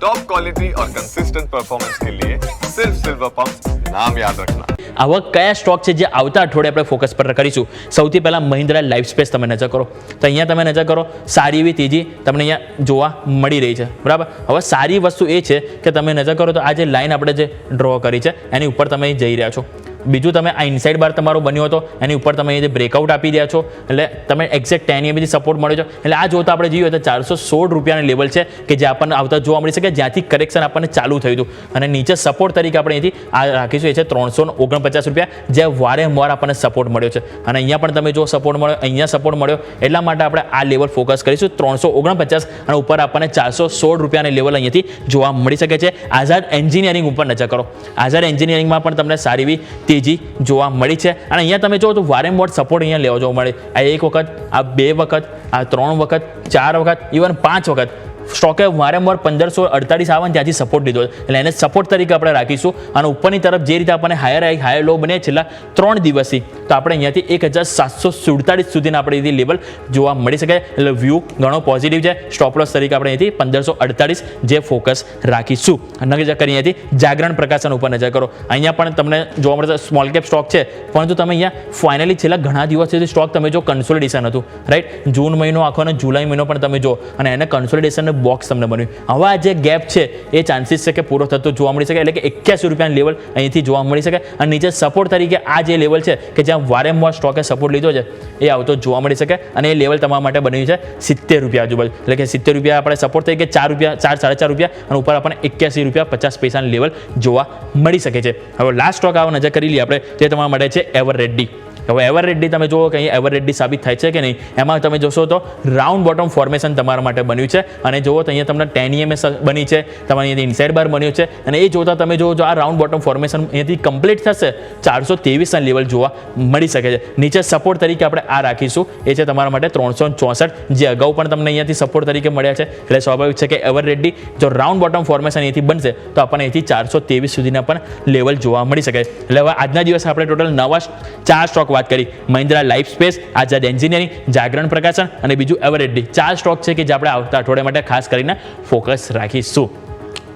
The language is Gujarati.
टॉप क्वालिटी और कंसिस्टेंट परफॉर्मेंस के लिए सिर्फ सिल्वर पंप, नाम याद रखना। આવા કયા સ્ટોક છે જે આવતા અઠવાડિયે આપણે ફોકસ પર કરીશું? સૌથી પહેલાં મહિન્દ્રા લાઈફ સ્પેસ તમે નજર કરો તો અહીંયા તમે નજર કરો, સારી એવી તેજી તમને અહીંયા જોવા મળી રહી છે, બરાબર. હવે સારી વસ્તુ એ છે કે તમે નજર કરો તો આ જે લાઈન આપણે જે ડ્રો કરી છે એની ઉપર તમે જઈ રહ્યા છો. બીજું તમે આ ઇનસાઇડ બાર તમારો બન્યો હતો એની ઉપર તમે જે બ્રેકઆઉટ આપી રહ્યા છો, એટલે તમે એક્ઝેક્ટ 10 EMA સપોર્ટ મળ્યો છે. એટલે આ જોતા આપણે જોઈએ તો 416 રૂપિયાના લેવલ છે કે જે આપણને આવતા જોવા મળી શકે, જ્યાંથી કરેક્શન આપણને ચાલુ થયું હતું. અને નીચે સપોર્ટ તરીકે આપણે અહીંથી આ રાખીશું, એ છે 349 રૂપિયા, જે વારંવાર આપણને સપોર્ટ મળ્યો છે. અને અહીંયા પણ તમે જો સપોર્ટ મળ્યો, અહીંયા સપોર્ટ મળ્યો, એટલા માટે આપણે આ લેવલ ફોકસ કરીશું 349, અને ઉપર આપણને 416 રૂપિયાના લેવલ અહીંયાથી જોવા મળી શકે છે. આઝાદ એન્જિનિયરિંગ ઉપર નજર કરો, આઝાદ એન્જિનિયરિંગમાં પણ તમને સારી એવી તેજી જોવા મળી છે. અને અહીંયા તમે જો તો વારંવાર સપોર્ટ અહીંયા લેવા જોવા મળે. આ 1 વખત, આ 2 વખત, આ 3 વખત, 4 વખત, ઇવન 5 વખત સ્ટોકે વારંવાર 1548 આવે ત્યાંથી સપોર્ટ લીધો છે. એટલે એને સપોર્ટ તરીકે આપણે રાખીશું. અને ઉપરની તરફ જે રીતે આપણને હાયર લો બને છેલ્લા 3 દિવસથી, તો આપણે અહીંયાથી 1747 સુધીના આપણે અહીંથી લેવલ જોવા મળી શકે. એટલે વ્યૂ ઘણો પોઝિટિવ છે. સ્ટોપ લોસ તરીકે આપણે અહીંથી 1548 જે ફોકસ રાખીશું. નજર કરી અહીંયાથી જાગરણ પ્રકાશન ઉપર નજર કરો, અહીંયા પણ તમને જોવા મળશે સ્મોલ કેપ સ્ટોક છે, પરંતુ તમે અહીંયા ફાઇનલી છેલ્લા ઘણા દિવસથી સ્ટોક તમે જો કન્સોલિડેશન હતું, રાઈટ. જૂન મહિનો આખો અને જુલાઈ મહિનો પણ તમે જો, અને એને કન્સોલિડેશન બોક્સ તમને બન્યું. હવે આ જે ગેપ છે એ ચાન્સીસ છે કે પૂરો થતો જોવા મળી શકે, એટલે કે 81 રૂપિયાનું લેવલ અહીંથી જોવા મળી શકે. અને નીચે સપોર્ટ તરીકે આ જે લેવલ છે કે જ્યાં વારંવાર સ્ટોકે સપોર્ટ લીધો છે એ આવતો જોવા મળી શકે. અને એ લેવલ તમારા માટે બન્યું છે 70 રૂપિયા આજુબાજુ, એટલે કે 70 રૂપિયા આપણે સપોર્ટ તરીકે 4 રૂપિયા, 4-4.5 રૂપિયા, અને ઉપર આપણને 81 રૂપિયા 50 પૈસાનું લેવલ જોવા મળી શકે છે. હવે લાસ્ટ સ્ટોક આવો નજર કરી લઈએ આપણે, જે તમારા માટે છે એવરરેડી. હવે એવરરેડી તમે જુઓ કે અહીં એવરરેડી સાબિત થાય છે કે નહીં, એમાં તમે જોશો તો રાઉન્ડ બોટમ ફોર્મેશન તમારા માટે બન્યું છે. અને જુઓ તો અહીંયા તમને 10 EMA બની છે, તમારે અહીંયાથી ઇનસાઇડ બાર બન્યું છે. અને એ જોતા તમે જુઓ, જો આ રાઉન્ડ બોટમ ફોર્મેશન અહીંયાથી કમ્પ્લીટ થશે 423ના લેવલ જોવા મળી શકે છે. નીચે સપોર્ટ તરીકે આપણે આ રાખીશું, એ છે તમારા માટે 364, જે અગાઉ પણ તમને અહીંયાથી સપોર્ટ તરીકે મળ્યા છે. એટલે સ્વાભાવિક છે કે એવરરેડી જો રાઉન્ડ બોટમ ફોર્મેશન અહીંથી બનશે તો આપણને અહીંથી 423 સુધીના પણ લેવલ જોવા મળી શકે. એટલે હવે આજના દિવસે આપણે ટોટલ નવા 4 સ્ટોક વાત કરી: મહિન્દ્રા લાઈફ સ્પેસ, આઝાદ એન્જિનિયરિંગ, જાગરણ પ્રકાશન અને બીજું એવરરેડી. 4 સ્ટોક છે કે જે આપણે આવતા અઠવાડિયા માટે ખાસ કરીને ફોકસ રાખીશું.